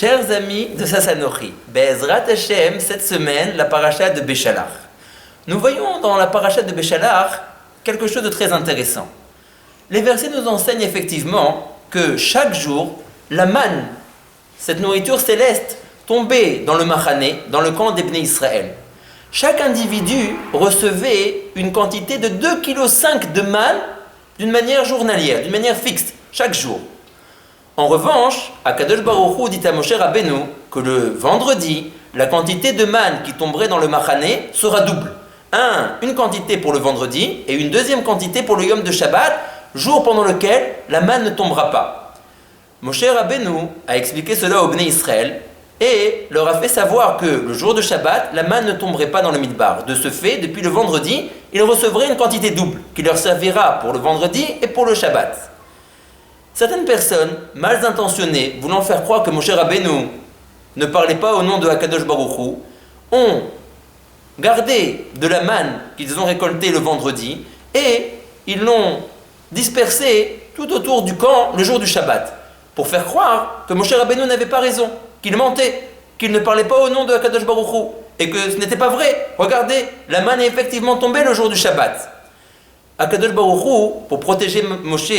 Chers amis de Sassanori, Be'ezrat Hashem, cette semaine, la paracha de Béchalach. Nous voyons dans la paracha de Béchalach quelque chose de très intéressant. Les versets nous enseignent effectivement que chaque jour, la manne, cette nourriture céleste, tombait dans le Machané, dans le camp des Bnei Israël. Chaque individu recevait une quantité de 2,5 kg de manne d'une manière journalière, d'une manière fixe, chaque jour. En revanche, Akadosh Baruch Hu dit à Moshe Rabbeinu que le vendredi, la quantité de manne qui tomberait dans le Machané sera double. Une quantité pour le vendredi et une deuxième quantité pour le Yom de Shabbat, jour pendant lequel la manne ne tombera pas. Moshe Rabbeinu a expliqué cela aux Bnei Israël et leur a fait savoir que le jour de Shabbat, la manne ne tomberait pas dans le Midbar. De ce fait, depuis le vendredi, ils recevraient une quantité double qui leur servira pour le vendredi et pour le Shabbat. Certaines personnes, mal intentionnées, voulant faire croire que Moshe Rabbeinu ne parlait pas au nom de Akadosh Baruch Hu, ont gardé de la manne qu'ils ont récoltée le vendredi et ils l'ont dispersée tout autour du camp le jour du Shabbat, pour faire croire que Moshe Rabbeinu n'avait pas raison, qu'il mentait, qu'il ne parlait pas au nom de Akadosh Baruch Hu, et que ce n'était pas vrai. Regardez, la manne est effectivement tombée le jour du Shabbat. Akadosh Baruch Hu, pour protéger Moshe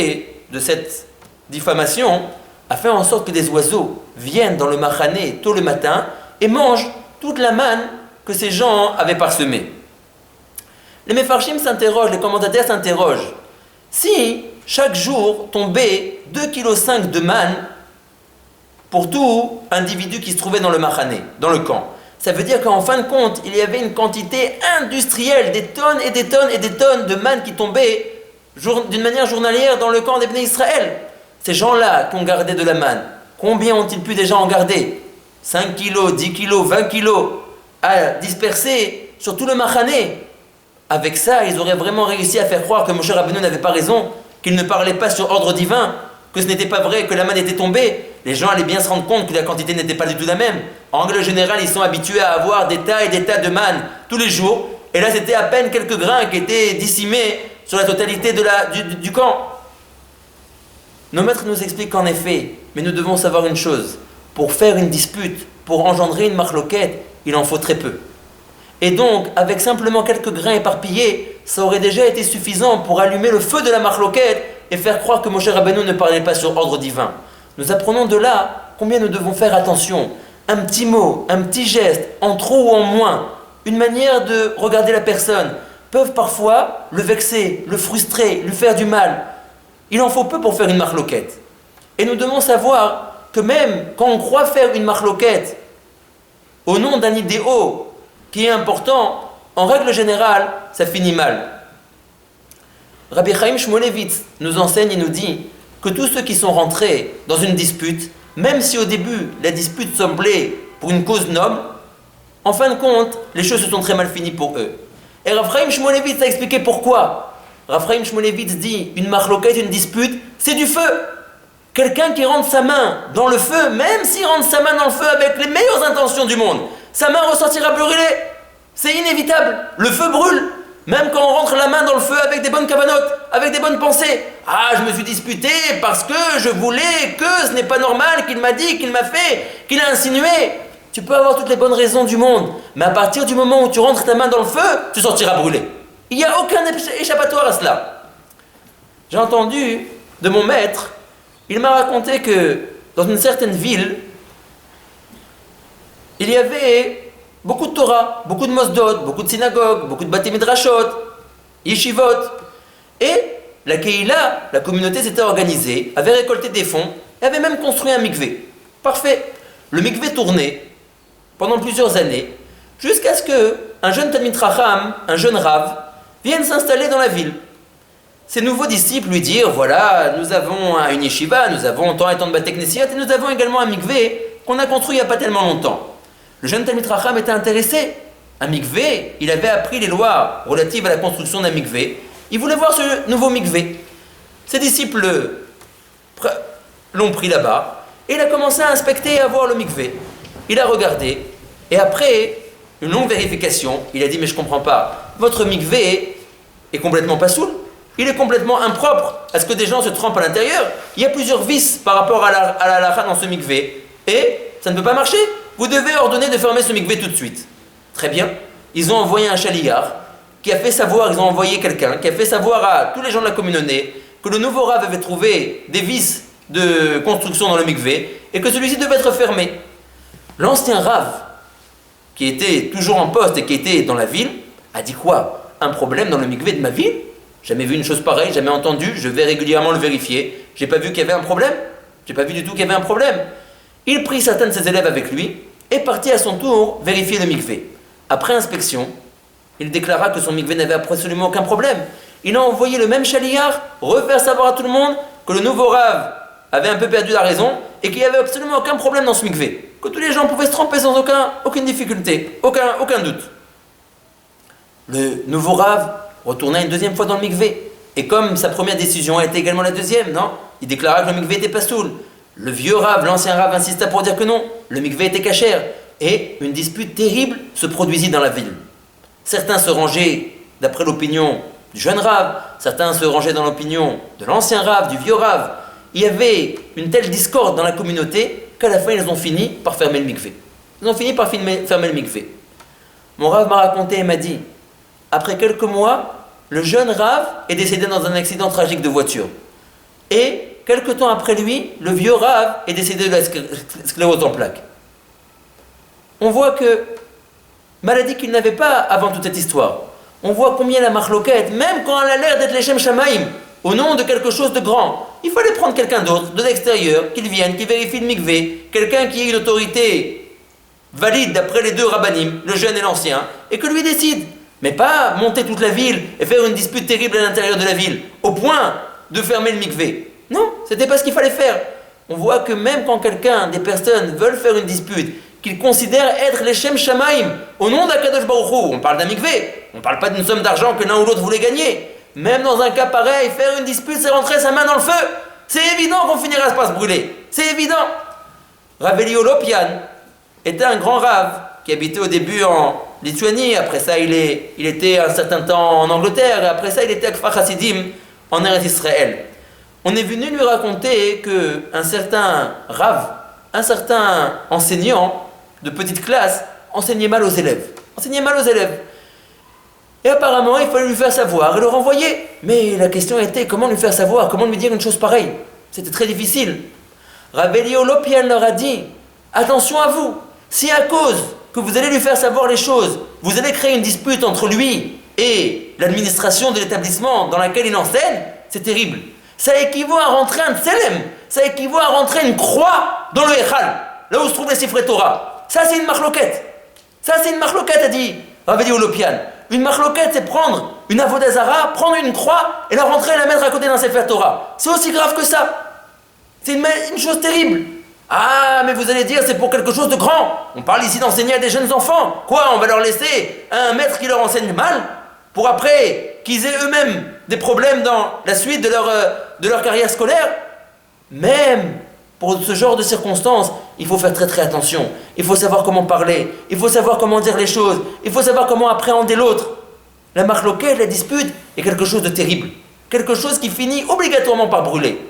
de cette diffamation, a fait en sorte que des oiseaux viennent dans le Machané tôt le matin et mangent toute la manne que ces gens avaient parsemée. Les Mefarshim s'interrogent, les commentateurs s'interrogent. Si chaque jour tombait 2,5 kg de manne pour tout individu qui se trouvait dans le Machané, dans le camp, ça veut dire qu'en fin de compte, il y avait une quantité industrielle, des tonnes et des tonnes et des tonnes de manne qui tombaient d'une manière journalière dans le camp des Bnei Israël. Ces gens-là qui ont gardé de la manne, combien ont-ils pu déjà en garder? 5 kilos, 10 kilos, 20 kilos à disperser sur tout le Machané. Avec ça, ils auraient vraiment réussi à faire croire que Moshe Rabbeinu n'avait pas raison, qu'il ne parlait pas sur ordre divin, que ce n'était pas vrai, que la manne était tombée. Les gens allaient bien se rendre compte que la quantité n'était pas du tout la même. En règle générale, ils sont habitués à avoir des tas et des tas de manne tous les jours. Et là, c'était à peine quelques grains qui étaient dissimés sur la totalité du camp. Nos maîtres nous expliquent qu'en effet, mais nous devons savoir une chose, pour faire une dispute, pour engendrer une marloquette, il en faut très peu. Et donc, avec simplement quelques grains éparpillés, ça aurait déjà été suffisant pour allumer le feu de la marloquette et faire croire que Moshe Rabbeinu ne parlait pas sur ordre divin. Nous apprenons de là combien nous devons faire attention. Un petit mot, un petit geste, en trop ou en moins, une manière de regarder la personne, peuvent parfois le vexer, le frustrer, lui faire du mal. Il en faut peu pour faire une marloquette. Et nous devons savoir que même quand on croit faire une marloquette au nom d'un idéal qui est important, en règle générale, ça finit mal. Rabbi Chaim Shmulevitz nous enseigne et nous dit que tous ceux qui sont rentrés dans une dispute, même si au début la dispute semblait pour une cause noble, en fin de compte, les choses se sont très mal finies pour eux. Et Rav Chaim Shmulevitz a expliqué pourquoi. Rav Chaim Shmulevitz dit, une marloquette, une dispute, c'est du feu. Quelqu'un qui rentre sa main dans le feu, même s'il rentre sa main dans le feu avec les meilleures intentions du monde, sa main ressortira brûlée. C'est inévitable. Le feu brûle. Même quand on rentre la main dans le feu avec des bonnes cavanotes, avec des bonnes pensées. Ah, je me suis disputé parce que je voulais que ce n'est pas normal, qu'il m'a dit, qu'il m'a fait, qu'il a insinué. Tu peux avoir toutes les bonnes raisons du monde, mais à partir du moment où tu rentres ta main dans le feu, tu sortiras brûlé. Il n'y a aucun échappatoire à cela. J'ai entendu de mon maître, il m'a raconté que dans une certaine ville, il y avait beaucoup de Torah, beaucoup de mosdot, beaucoup de synagogues, beaucoup de bati midrashot, yeshivot. Et la Keila, la communauté s'était organisée, avait récolté des fonds et avait même construit un mikvé. Parfait. Le mikvé tournait pendant plusieurs années, jusqu'à ce qu'un jeune Talmid Chacham, un jeune Rav, vienne s'installer dans la ville. Ses nouveaux disciples lui dirent, voilà, nous avons une yeshiva, nous avons tant et tant de Bate Knesiot, et nous avons également un mikvé qu'on a construit il n'y a pas tellement longtemps. Le jeune Talmid Chacham était intéressé. Un mikvé, il avait appris les lois relatives à la construction d'un mikvé. Il voulait voir ce nouveau mikvé. Ses disciples l'ont pris là-bas, et il a commencé à inspecter et à voir le mikvé. Il a regardé, et après une longue vérification, il a dit, mais je ne comprends pas, votre mikvé est complètement pasoul, il est complètement impropre à ce que des gens se trempent à l'intérieur. Il y a plusieurs vices par rapport à la halakha dans ce mikvé, et Ça ne peut pas marcher. Vous devez ordonner de fermer ce mikvé tout de suite. Très bien. Ils ont envoyé un chaliar qui a fait savoir, ils ont envoyé quelqu'un qui a fait savoir à tous les gens de la communauté que le nouveau Rav avait trouvé des vis de construction dans le mikvé et que celui-ci devait être fermé. L'ancien Rav, qui était toujours en poste et qui était dans la ville, a dit quoi? Un problème dans le mikvé de ma ville? Jamais vu une chose pareille, jamais entendu, je vais régulièrement le vérifier. J'ai pas vu qu'il y avait un problème. J'ai pas vu du tout qu'il y avait un problème. Il prit certains de ses élèves avec lui et partit à son tour vérifier le mikvé. Après inspection, il déclara que son mikvé n'avait absolument aucun problème. Il a envoyé le même chaliar refaire savoir à tout le monde que le nouveau Rav avait un peu perdu la raison et qu'il n'y avait absolument aucun problème dans ce mikvé. Que tous les gens pouvaient se tromper sans aucune difficulté, aucun doute. Le nouveau Rav retourna une deuxième fois dans le mikvé. Et comme sa première décision a été également la deuxième, non? Il déclara que le mikvé était pas soul. Le vieux Rav, l'ancien Rav, insista pour dire que non, le mikvé était cachère. Et une dispute terrible se produisit dans la ville. Certains se rangeaient d'après l'opinion du jeune Rav, certains se rangeaient dans l'opinion de l'ancien Rav, du vieux Rav. Il y avait une telle discorde dans la communauté qu'à la fin ils ont fini par fermer le mikvé. Ils ont fini par fermer le mikvé. Mon Rav m'a raconté et m'a dit, après quelques mois, le jeune Rav est décédé dans un accident tragique de voiture. Et quelques temps après lui, le vieux Rav est décédé de la sclérose en plaques. On voit que, maladie qu'il n'avait pas avant toute cette histoire, on voit combien la marloquette, même quand elle a l'air d'être l'Echem Shamaïm, au nom de quelque chose de grand, il fallait prendre quelqu'un d'autre, de l'extérieur, qu'il vienne, qui vérifie le mikvé, quelqu'un qui ait une autorité valide d'après les deux rabbanim, le jeune et l'ancien, et que lui décide. Mais pas monter toute la ville et faire une dispute terrible à l'intérieur de la ville, au point de fermer le mikvé. Non, c'était pas ce qu'il fallait faire. On voit que même quand des personnes veulent faire une dispute, qu'ils considèrent être les Shem Shamaim, au nom d'Akadosh Baruch Hu, on parle d'un mikvé, on parle pas d'une somme d'argent que l'un ou l'autre voulait gagner. Même dans un cas pareil, faire une dispute, c'est rentrer sa main dans le feu. C'est évident qu'on finira par se brûler. C'est évident. Rav Eliyahu Lopian était un grand Rav qui habitait au début en Lituanie, après ça il était un certain temps en Angleterre, et après ça il était à Kfar Hasidim en Eretz Israël. On est venu lui raconter qu'un certain Rav, un certain enseignant de petite classe, enseignait mal aux élèves. Et apparemment il fallait lui faire savoir et le renvoyer. Mais la question était comment lui faire savoir, comment lui dire une chose pareille. C'était très difficile. Rav Eliyahu Lopian leur a dit, attention à vous, si à cause que vous allez lui faire savoir les choses, vous allez créer une dispute entre lui et l'administration de l'établissement dans lequel il enseigne, c'est terrible. Ça équivaut à rentrer un tselem, ça équivaut à rentrer une croix dans le Echal, là où se trouve les Sifrei Torah. Ça c'est une marloquette. A dit Rav Eliyahu Lopian. Une marloquette, c'est prendre une avodah zara, prendre une croix et la rentrer et la mettre à côté d'un Sefer Torah. C'est aussi grave que ça. C'est une chose terrible. Ah, mais vous allez dire, c'est pour quelque chose de grand. On parle ici d'enseigner à des jeunes enfants. Quoi, on va leur laisser un maître qui leur enseigne mal pour après qu'ils aient eux-mêmes des problèmes dans la suite de leur carrière scolaire? Même pour ce genre de circonstances, il faut faire très très attention. Il faut savoir comment parler. Il faut savoir comment dire les choses. Il faut savoir comment appréhender l'autre. La marloquette, la dispute est quelque chose de terrible. Quelque chose qui finit obligatoirement par brûler.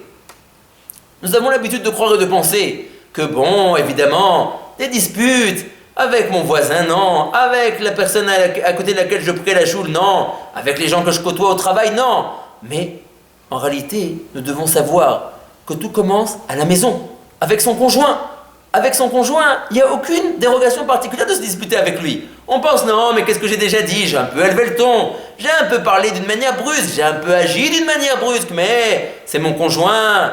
Nous avons l'habitude de croire et de penser que bon, évidemment, des disputes avec mon voisin, non, avec la personne à côté de laquelle je prie la choule, non, avec les gens que je côtoie au travail, non. Mais en réalité, nous devons savoir que tout commence à la maison, avec son conjoint. Avec son conjoint, il n'y a aucune dérogation particulière de se disputer avec lui. On pense, non, mais qu'est-ce que j'ai déjà dit? J'ai un peu élevé le ton, j'ai un peu parlé d'une manière brusque, j'ai un peu agi d'une manière brusque, mais c'est mon conjoint.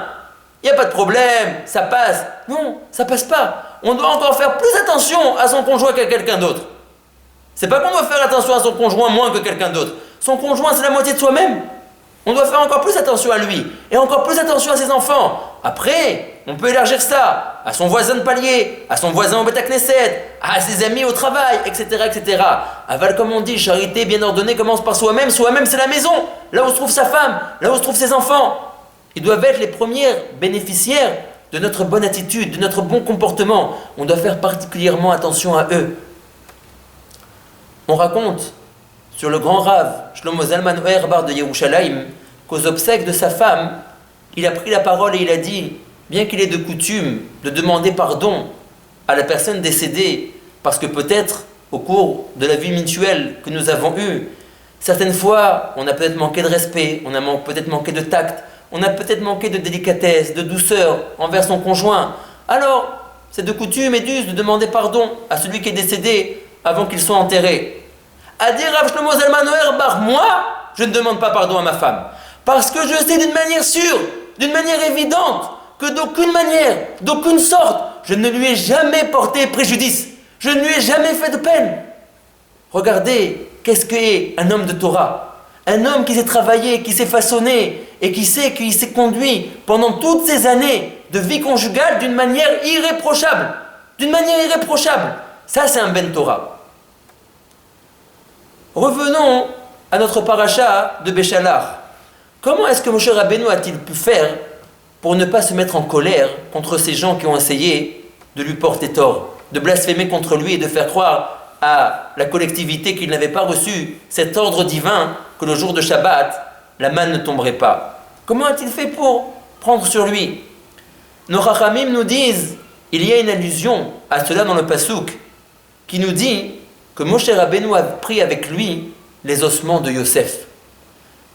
Il n'y a pas de problème, ça passe. Non, ça passe pas. On doit encore faire plus attention à son conjoint qu'à quelqu'un d'autre. C'est pas qu'on doit faire attention à son conjoint moins que quelqu'un d'autre. Son conjoint, c'est la moitié de soi-même. On doit faire encore plus attention à lui. Et encore plus attention à ses enfants. Après, on peut élargir ça à son voisin de palier, à son voisin au Beth Knesset, à ses amis au travail, etc., etc. Aval, comme on dit, charité bien ordonnée commence par soi-même. Soi-même, c'est la maison. Là où se trouve sa femme, là où se trouvent ses enfants. Ils doivent être les premiers bénéficiaires de notre bonne attitude, de notre bon comportement. On doit faire particulièrement attention à eux. On raconte sur le grand Rav, Shlomo Zalman Auerbach de Yerushalayim, qu'aux obsèques de sa femme, il a pris la parole et il a dit, bien qu'il ait de coutume de demander pardon à la personne décédée, parce que peut-être, au cours de la vie mutuelle que nous avons eue, certaines fois, on a peut-être manqué de respect, on a peut-être manqué de tact, on a peut-être manqué de délicatesse, de douceur envers son conjoint. Alors, c'est de coutume et d'use de demander pardon à celui qui est décédé avant qu'il soit enterré. À dire Rav Shlomo Zalman Auerbach, moi, je ne demande pas pardon à ma femme. Parce que je sais d'une manière sûre, d'une manière évidente, que d'aucune manière, d'aucune sorte, je ne lui ai jamais porté préjudice. Je ne lui ai jamais fait de peine. Regardez, qu'est-ce qu'est un homme de Torah? Un homme qui s'est travaillé, qui s'est façonné et qui sait qu'il s'est conduit pendant toutes ces années de vie conjugale d'une manière irréprochable. D'une manière irréprochable. Ça, c'est un Ben Torah. Revenons à notre paracha de Béchalach. Comment est-ce que Moshe Rabbeinu a-t-il pu faire pour ne pas se mettre en colère contre ces gens qui ont essayé de lui porter tort, de blasphémer contre lui et de faire croire à la collectivité qu'il n'avait pas reçu cet ordre divin que le jour de Shabbat, la manne ne tomberait pas? Comment a-t-il fait pour prendre sur lui? Nos Chachamim nous disent, il y a une allusion à cela dans le Passouk, qui nous dit que Moshe Rabbeinu a pris avec lui les ossements de Yosef.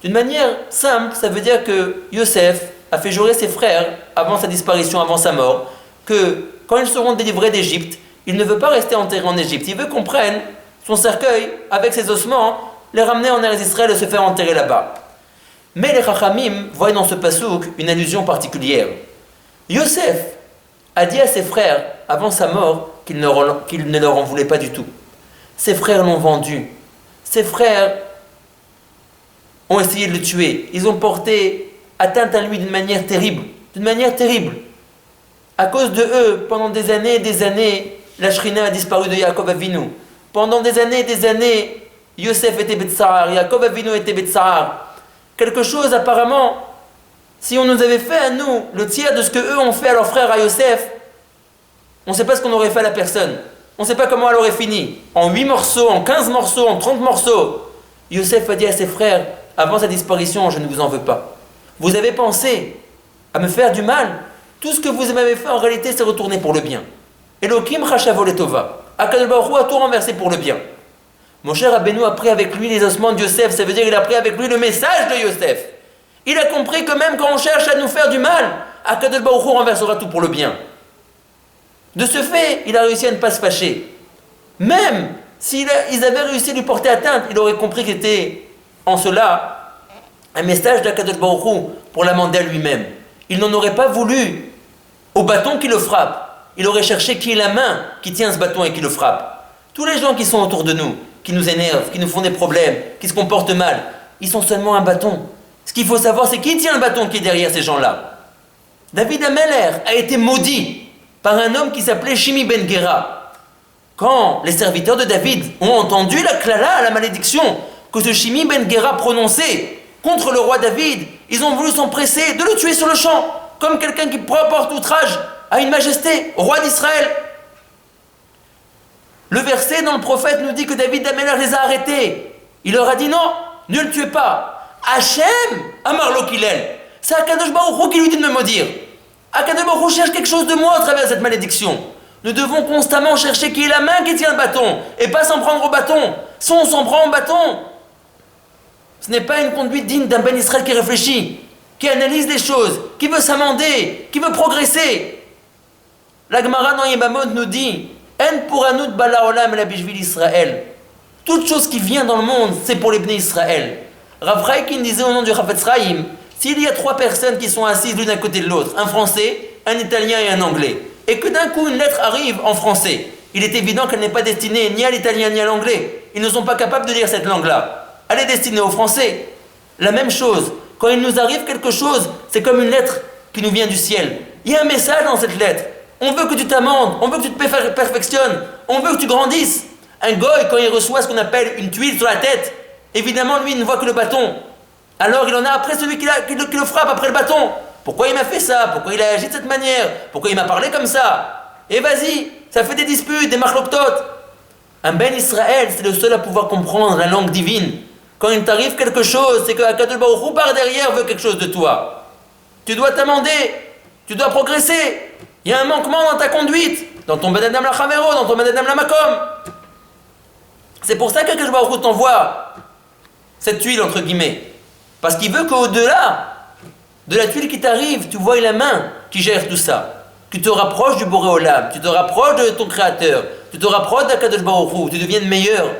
D'une manière simple, ça veut dire que Yosef a fait jurer ses frères, avant sa disparition, avant sa mort, que quand ils seront délivrés d'Égypte, il ne veut pas rester enterré en Égypte. Il veut qu'on prenne son cercueil avec ses ossements, les ramener en Eretz Israël et se faire enterrer là-bas. Mais les Chachamim voient dans ce pasouk une allusion particulière. Yosef a dit à ses frères, avant sa mort, qu'il ne leur en voulait pas du tout. Ses frères l'ont vendu. Ses frères ont essayé de le tuer. Ils ont porté atteinte à lui d'une manière terrible. D'une manière terrible. À cause de eux, pendant des années, la Shrina a disparu de Yaakov Avinu. Pendant des années, Yosef était Betsahar, Yaakov Avinu était Betsahar. Quelque chose apparemment, si on nous avait fait à nous le tiers de ce que eux ont fait à leurs frères à Yosef, on ne sait pas ce qu'on aurait fait à la personne. On ne sait pas comment elle aurait fini. En 8 morceaux, en 15 morceaux, en 30 morceaux. Yosef a dit à ses frères, avant sa disparition, je ne vous en veux pas. Vous avez pensé à me faire du mal. Tout ce que vous m'avez fait en réalité, c'est retourné pour le bien. Elohim chashavo letova. Akadosh Baruch Hu a tout renversé pour le bien. Moshe Rabbeinu a pris avec lui les ossements de Yosef. Ça veut dire qu'il a pris avec lui le message de Yosef. Il a compris que même quand on cherche à nous faire du mal, Akadosh Baruch Hu renversera tout pour le bien. De ce fait, il a réussi à ne pas se fâcher. Même s'ils avaient réussi à lui porter atteinte, il aurait compris qu'il était en cela un message d'Akadosh Baruch Hu pour l'amender à lui-même. Il n'en aurait pas voulu au bâton qui le frappe. Il aurait cherché qui est la main qui tient ce bâton et qui le frappe. Tous les gens qui sont autour de nous, qui nous énervent, qui nous font des problèmes, qui se comportent mal, ils sont seulement un bâton. Ce qu'il faut savoir, c'est qui tient le bâton qui est derrière ces gens-là. David Ameller a été maudit par un homme qui s'appelait Shimi Ben Gera. Quand les serviteurs de David ont entendu la klala, la malédiction que ce Shimi Ben Gera prononçait contre le roi David, ils ont voulu s'empresser de le tuer sur le champ, comme quelqu'un qui porte outrage à une majesté, au roi d'Israël. Le verset dans le prophète nous dit que David Ameller les a arrêtés. Il leur a dit non, ne le tuez pas. Hachem, Amar Lo Kilel. C'est Akadosh Baruch Hu qui lui dit de me maudire. Akadosh Baruch Hu cherche quelque chose de moi à travers cette malédiction. Nous devons constamment chercher qui est la main qui tient le bâton et pas s'en prendre au bâton. Si on s'en prend au bâton, ce n'est pas une conduite digne d'un Ben Israël qui réfléchit, qui analyse les choses, qui veut s'amender, qui veut progresser. La Gemara dans Yebamot nous dit En pouranout bala olam la bishvil Israël. Toute chose qui vient dans le monde, c'est pour les Bnei Israël. Rav Chaikin disait au nom du Chafetz Chaim, s'il y a 3 personnes qui sont assises l'une à côté de l'autre, un Français, un Italien et un Anglais, et que d'un coup une lettre arrive en français, il est évident qu'elle n'est pas destinée ni à l'Italien ni à l'Anglais. Ils ne sont pas capables de lire cette langue-là. Elle est destinée aux Français. La même chose, quand il nous arrive quelque chose, c'est comme une lettre qui nous vient du ciel. Il y a un message dans cette lettre. On veut que tu t'amendes, on veut que tu te perfectionnes, on veut que tu grandisses. Un goy, quand il reçoit ce qu'on appelle une tuile sur la tête, évidemment, lui, il ne voit que le bâton. Alors, il en a après celui qui le frappe après le bâton. Pourquoi il m'a fait ça? Pourquoi il a agi de cette manière? Pourquoi il m'a parlé comme ça? Et vas-y, ça fait des disputes, des marloptotes. Un Ben Israël, c'est le seul à pouvoir comprendre la langue divine. Quand il t'arrive quelque chose, c'est que Akadosh Baruch Hu par derrière veut quelque chose de toi. Tu dois t'amender, tu dois progresser. Il y a un manquement dans ta conduite. dans ton Ben Adam Lachavero, dans ton Ben Adam Lamakom. C'est pour ça qu'Akadosh Baruch Hu t'envoie cette tuile, entre guillemets. Parce qu'il veut qu'au-delà de la tuile qui t'arrive, tu vois la main qui gère tout ça. Tu te rapproches du Boré Olam, tu te rapproches de ton Créateur, tu te rapproches d'Akadosh Baruch Hu, tu deviennes meilleur.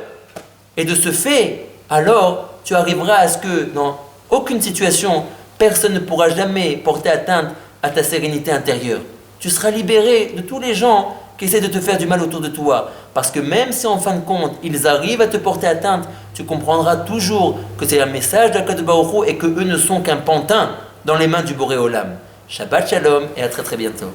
Et de ce fait, alors, tu arriveras à ce que, dans aucune situation, personne ne pourra jamais porter atteinte à ta sérénité intérieure. Tu seras libéré de tous les gens qui essaient de te faire du mal autour de toi. Parce que même si en fin de compte, ils arrivent à te porter atteinte, tu comprendras toujours que c'est un message d'Akadosh Baruch Hu et qu'eux ne sont qu'un pantin dans les mains du Boré Olam. Shabbat Shalom et à très très bientôt.